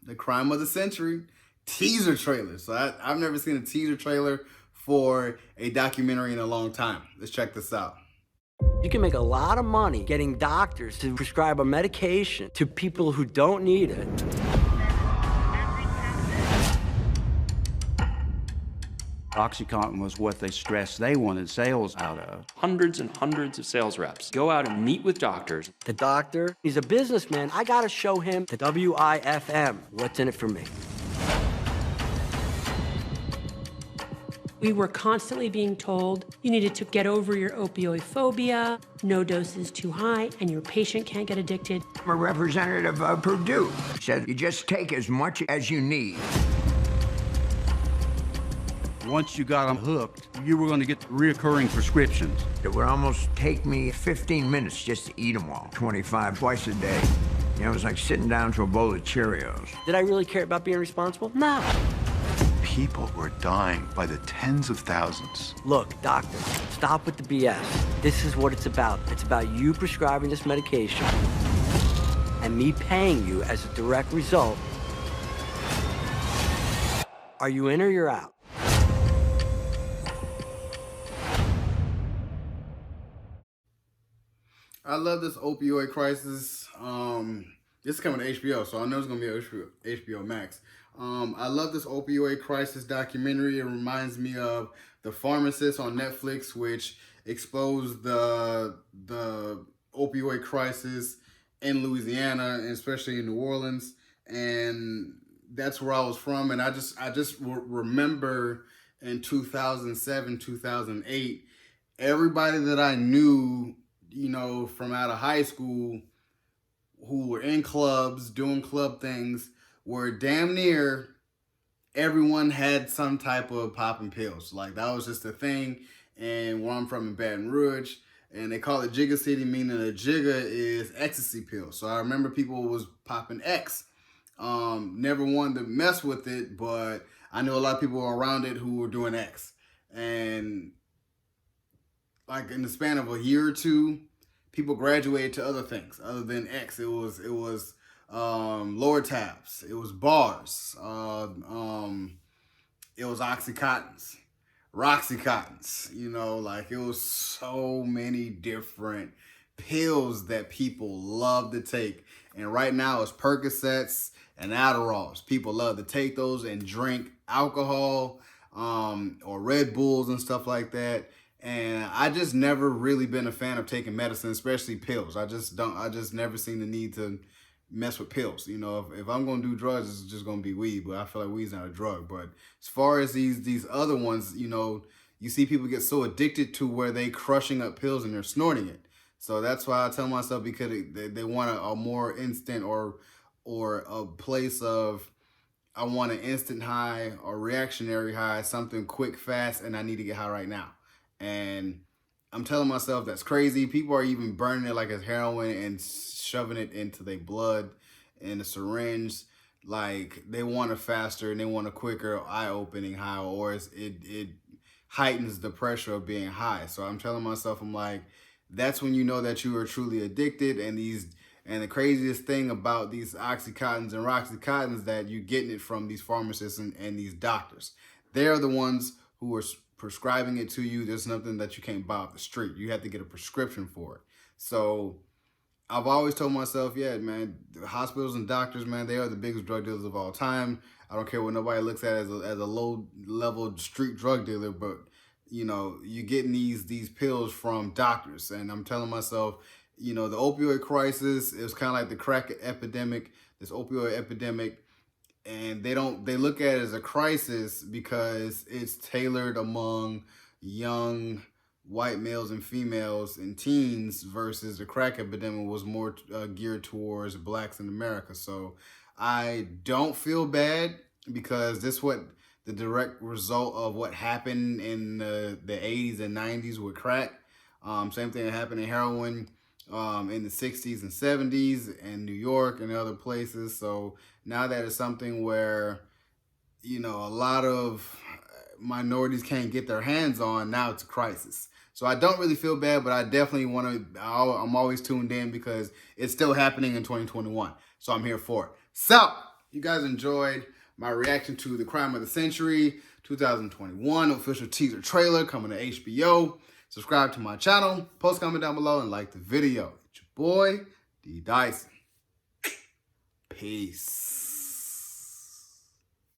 the crime of the century teaser trailer. So I've never seen a teaser trailer for a documentary in a long time. Let's check this out. You can make a lot of money getting doctors to prescribe a medication to people who don't need it. OxyContin was what they stressed they wanted sales out of. Hundreds and hundreds of sales reps go out and meet with doctors. The doctor, he's a businessman. I gotta show him the WIFM. What's in it for me? We were constantly being told you needed to get over your opioid phobia, no dose is too high, and your patient can't get addicted. I'm a representative of Purdue. Said you just take as much as you need. Once you got them hooked, you were going to get reoccurring prescriptions. It would almost take me 15 minutes just to eat them all, 25 twice a day. You know, it was like sitting down to a bowl of Cheerios. Did I really care about being responsible? No. People were dying by the tens of thousands. Look, doctor, stop with the BS. This is what it's about. It's about you prescribing this medication and me paying you as a direct result. Are you in or you're out? I love this opioid crisis. This is coming to HBO, so I know it's gonna be HBO Max. I love this opioid crisis documentary. It reminds me of The Pharmacist on Netflix, which exposed the opioid crisis in Louisiana, and especially in New Orleans. And that's where I was from. And I just remember in 2007, 2008, everybody that I knew, you know, from out of high school who were in clubs, doing club things, were damn near everyone had some type of popping pills. Like, that was just a thing. And where I'm from in Baton Rouge, and they call it Jigga City, meaning a jigga is ecstasy pills. So I remember people was popping X. Never wanted to mess with it, but I knew a lot of people around it who were doing X. And like in the span of a year or two, people graduated to other things other than X. It was lower tabs, it was bars, it was Oxycontins, Roxycontins, you know, like it was so many different pills that people love to take. And right now it's Percocets and Adderalls. People love to take those and drink alcohol, or Red Bulls and stuff like that. And I just never really been a fan of taking medicine, especially pills. I just never seen the need to mess with pills. You know, if I'm gonna do drugs, it's just gonna be weed, but I feel like weed's not a drug. But as far as these other ones, you know, you see people get so addicted to where they crushing up pills and they're snorting it. So that's why I tell myself, because they want a more instant or a place of, I want an instant high or reactionary high, something quick, fast, and I need to get high right now. And I'm telling myself that's crazy. People are even burning it like it's heroin and shoving it into their blood in a syringe. Like, they want a faster and they want a quicker, eye-opening high, or it heightens the pressure of being high. So I'm telling myself, I'm like, that's when you know that you are truly addicted. And the craziest thing about these Oxycontins and Roxycontins, that you're getting it from these pharmacists and these doctors. They're the ones who are prescribing it to you. There's nothing that you can't buy off the street. You have to get a prescription for it. So I've always told myself, yeah, man, the hospitals and doctors, man, they are the biggest drug dealers of all time. I don't care what nobody looks at as a low-level street drug dealer, but, you know, you're getting these pills from doctors. And I'm telling myself, you know, the opioid crisis is kind of like the crack epidemic, this opioid epidemic. And they look at it as a crisis because it's tailored among young white males and females and teens, versus the crack epidemic was more geared towards blacks in America. So I don't feel bad, because this what the direct result of what happened in the 80s and 90s with crack. Same thing that happened in heroin in the 60s and 70s in New York and other places. So now that it's something where, you know, a lot of minorities can't get their hands on, now it's a crisis. So I don't really feel bad, but I definitely I'm always tuned in, because it's still happening in 2021. So I'm here for it. So you guys enjoyed my reaction to The Crime of the Century 2021 official teaser trailer coming to HBO. Subscribe to my channel, post comment down below, and like the video. It's your boy, D Dyson. Peace.